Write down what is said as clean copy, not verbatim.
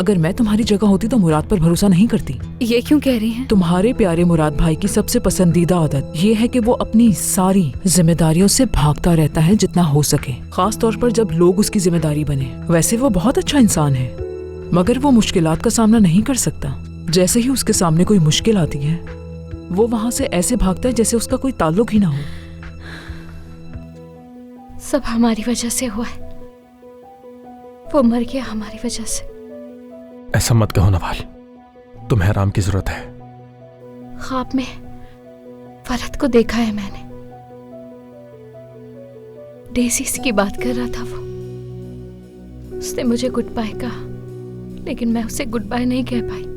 अगर मैं तुम्हारी जगह होती तो मुराद पर भरोसा नहीं करती। ये क्यों कह रही हैं? तुम्हारे प्यारे मुराद भाई की सबसे पसंदीदा आदत ये है कि वो अपनी सारी जिम्मेदारियों से भागता रहता है जितना हो सके, खास तौर पर जब लोग उसकी जिम्मेदारी बने। वैसे वो बहुत अच्छा इंसान है, मगर वो मुश्किलात का सामना नहीं कर सकता। जैसे ही उसके सामने कोई मुश्किल आती है वो वहाँ से ऐसे भागता है जैसे उसका कोई ताल्लुक ही ना हो। सब हमारी वजह से हुआ है। वो मर गया हमारी वजह से। ऐसा मत कहो नवाल, तुम्हें आराम की जरूरत है। ख्वाब में फरहत को देखा है मैंने। डेज़ी की बात कर रहा था वो। उसने मुझे गुड बाय कहा, लेकिन मैं उसे गुड बाय नहीं कह पाई।